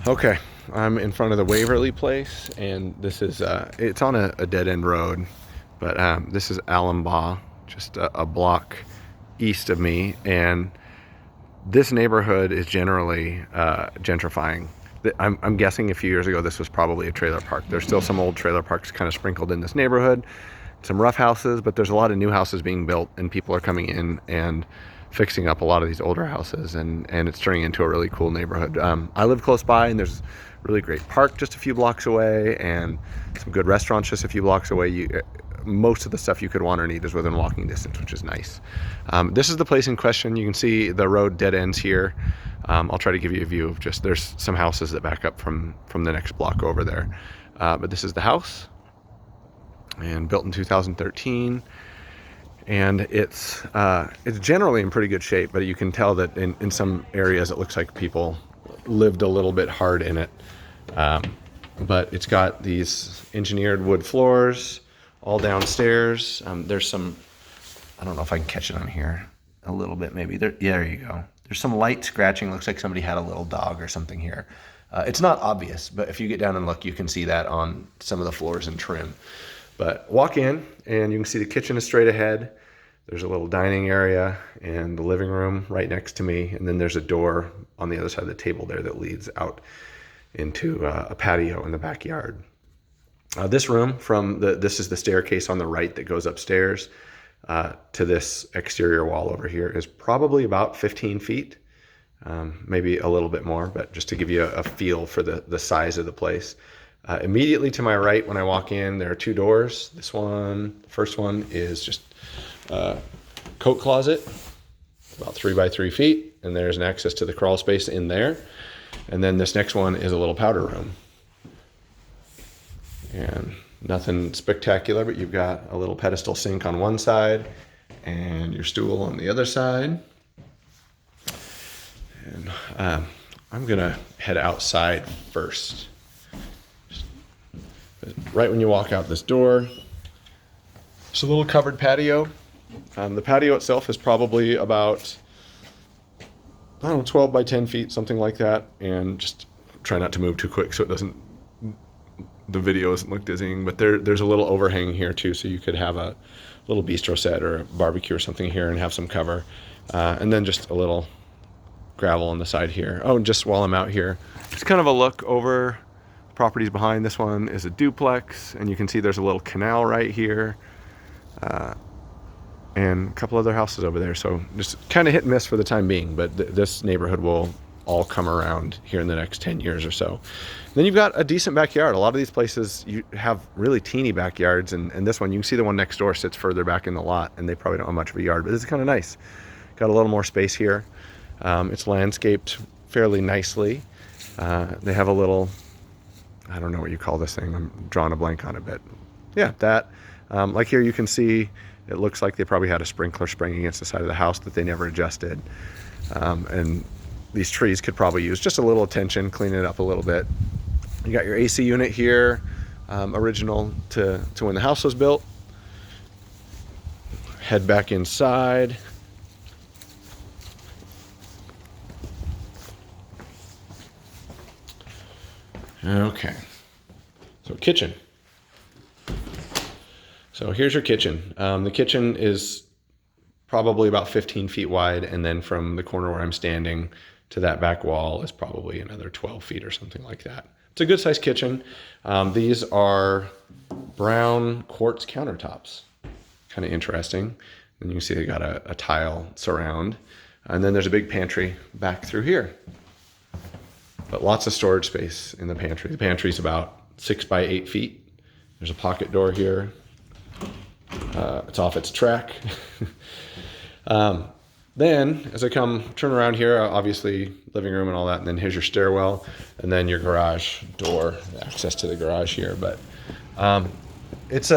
Okay, I'm in front of the Waverly place, and this is it's on a dead end road, but this is Allenbaugh, just a block east of me, and this neighborhood is generally gentrifying. I'm guessing a few years ago this was probably a trailer park. There's still some old trailer parks kind of sprinkled in this neighborhood, some rough houses, but there's a lot of new houses being built, and people are coming in and fixing up a lot of these older houses, and it's turning into a really cool neighborhood. I live close by, and there's a really great park just a few blocks away, and some good restaurants just a few blocks away. Most of the stuff you could want or need is within walking distance, which is nice. This is the place in question. You can see the road dead ends here. I'll try to give you a view of just, there's some houses that back up from the next block over there. But this is the house, and built in 2013. And it's generally in pretty good shape, but you can tell that in some areas it looks like people lived a little bit hard in it. But it's got these engineered wood floors all downstairs. There's some, I don't know if I can catch it on here a little bit maybe. There you go. There's some light scratching. Looks like somebody had a little dog or something here. It's not obvious, but if you get down and look, you can see that on some of the floors and trim. But walk in, and you can see the kitchen is straight ahead. There's a little dining area and the living room right next to me. And then there's a door on the other side of the table there that leads out into a patio in the backyard. This room this is the staircase on the right that goes upstairs to this exterior wall over here is probably about 15 feet, maybe a little bit more, but just to give you a feel for the size of the place. Immediately to my right when I walk in, there are two doors. The first one is just a coat closet, about 3 by 3 feet, and there's an access to the crawl space in there. And then this next one is a little powder room. And nothing spectacular, but you've got a little pedestal sink on one side and your stool on the other side. And I'm gonna head outside first. Right when you walk out this door, it's a little covered patio. The patio itself is probably about, I don't know, 12 by 10 feet, something like that. And just try not to move too quick so the video doesn't look dizzying. But there's a little overhang here too, so you could have a little bistro set or a barbecue or something here and have some cover. And then just a little gravel on the side here. Oh, and just while I'm out here, just kind of a look over properties behind. This one is a duplex, and you can see there's a little canal right here, and a couple other houses over there. So just kind of hit and miss for the time being, but this neighborhood will all come around here in the next 10 years or so. Then you've got a decent backyard. A lot of these places you have really teeny backyards, and this one, you can see the one next door sits further back in the lot, and they probably don't have much of a yard, but this is kind of nice. Got a little more space here. It's landscaped fairly nicely. They have a little, I don't know what you call this thing. I'm drawing a blank on it, but yeah, that. Like here you can see, it looks like they probably had a sprinkler spraying against the side of the house that they never adjusted. And these trees could probably use just a little attention, clean it up a little bit. You got your AC unit here, original to when the house was built. Head back inside. Okay, so kitchen. So here's your kitchen. The kitchen is probably about 15 feet wide, and then from the corner where I'm standing to that back wall is probably another 12 feet or something like that. It's a good sized kitchen. These are brown quartz countertops. Kind of interesting. And you can see they got a tile surround. And then there's a big pantry back through here. But lots of storage space in the pantry. The pantry's about 6 by 8 feet. There's a pocket door here. It's off its track. Then, as I turn around here, obviously living room and all that, and then here's your stairwell, and then your garage door, access to the garage here. But it's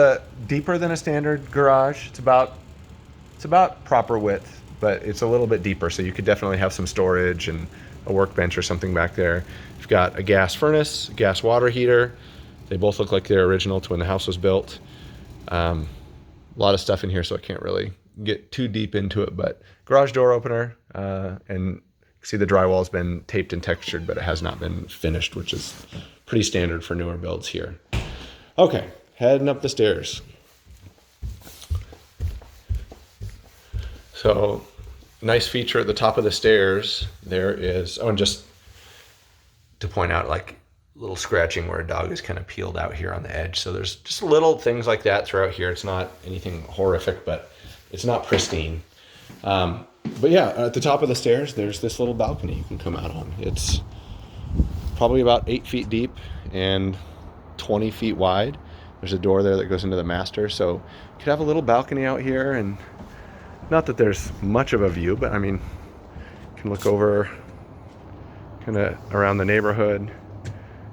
deeper than a standard garage. It's about proper width, but it's a little bit deeper, so you could definitely have some storage and a workbench or something back there. You've got a gas furnace, gas water heater. They both look like they're original to when the house was built. A lot of stuff in here, so I can't really get too deep into it, but garage door opener, and See the drywall's been taped and textured, but it has not been finished, which is pretty standard for newer builds here. Okay, heading up the stairs. So, nice feature at the top of the stairs, there is, oh, and just to point out, like little scratching where a dog is kind of peeled out here on the edge. So there's just little things like that throughout here. It's not anything horrific, but it's not pristine. But yeah, at the top of the stairs, there's this little balcony you can come out on. It's probably about 8 feet deep and 20 feet wide. There's a door there that goes into the master. So you could have a little balcony out here, and not that there's much of a view, but I mean, you can look over kind of around the neighborhood,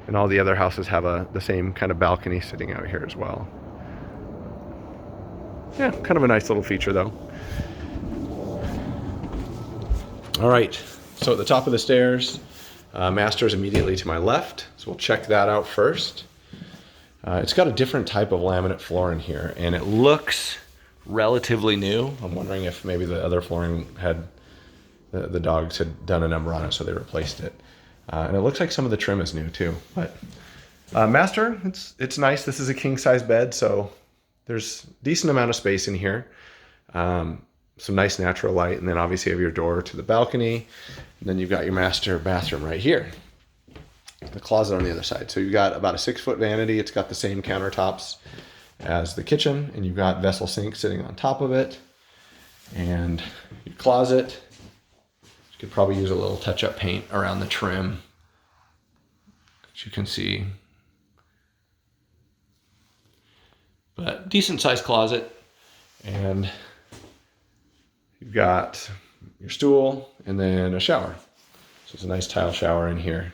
and all the other houses have the same kind of balcony sitting out here as well. Yeah, kind of a nice little feature though. All right, so at the top of the stairs, master is immediately to my left, so we'll check that out first. It's got a different type of laminate floor in here, and it looks relatively new. I'm wondering if maybe the other flooring had, the dogs had done a number on it, so they replaced it. And it looks like some of the trim is new too. But master, it's nice. This is a king size bed, so there's a decent amount of space in here. Some nice natural light, and then obviously you have your door to the balcony, and then you've got your master bathroom right here. The closet on the other side. So you've got about a 6-foot vanity. It's got the same countertops as the kitchen, and you've got vessel sink sitting on top of it, and your closet. You could probably use a little touch-up paint around the trim, as you can see. But decent sized closet, and you've got your stool and then a shower. So it's a nice tile shower in here.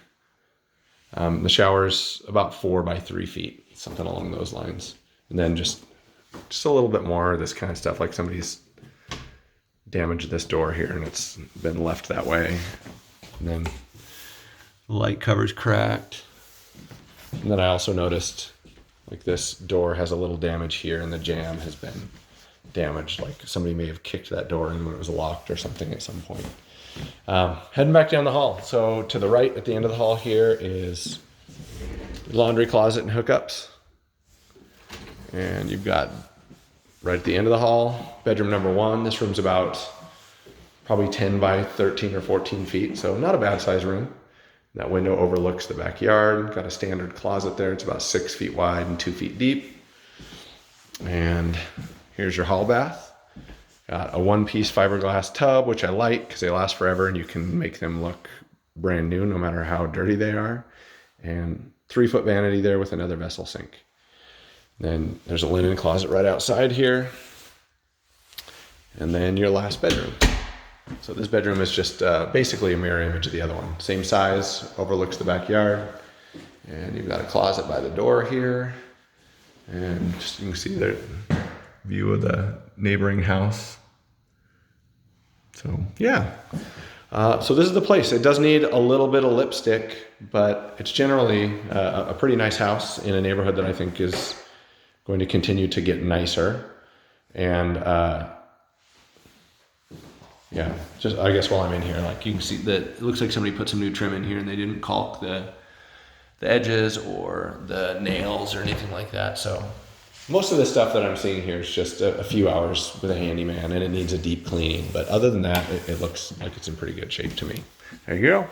The shower's about 4 by 3 feet, something along those lines. And then just a little bit more of this kind of stuff, like somebody's damaged this door here and it's been left that way. And then the light cover's cracked. And then I also noticed like this door has a little damage here, and the jamb has been damaged. Like somebody may have kicked that door in when it was locked or something at some point. Heading back down the hall. So to the right at the end of the hall here is laundry closet and hookups. And you've got right at the end of the hall, bedroom number 1. This room's about probably 10 by 13 or 14 feet. So not a bad size room. That window overlooks the backyard. Got a standard closet there. It's about 6 feet wide and 2 feet deep. And here's your hall bath. Got a 1-piece fiberglass tub, which I like because they last forever and you can make them look brand new no matter how dirty they are. And 3-foot vanity there with another vessel sink. Then there's a linen closet right outside here. And then your last bedroom. So this bedroom is just basically a mirror image of the other one. Same size, overlooks the backyard. And you've got a closet by the door here. And just you can see the view of the neighboring house. So yeah. So this is the place. It does need a little bit of lipstick, but it's generally a pretty nice house in a neighborhood that I think is going to continue to get nicer. And yeah, just I guess while I'm in here, like you can see that it looks like somebody put some new trim in here and they didn't caulk the edges or the nails or anything like that. So most of the stuff that I'm seeing here is just a few hours with a handyman, and it needs a deep cleaning. But other than that, it looks like it's in pretty good shape to me. There you go.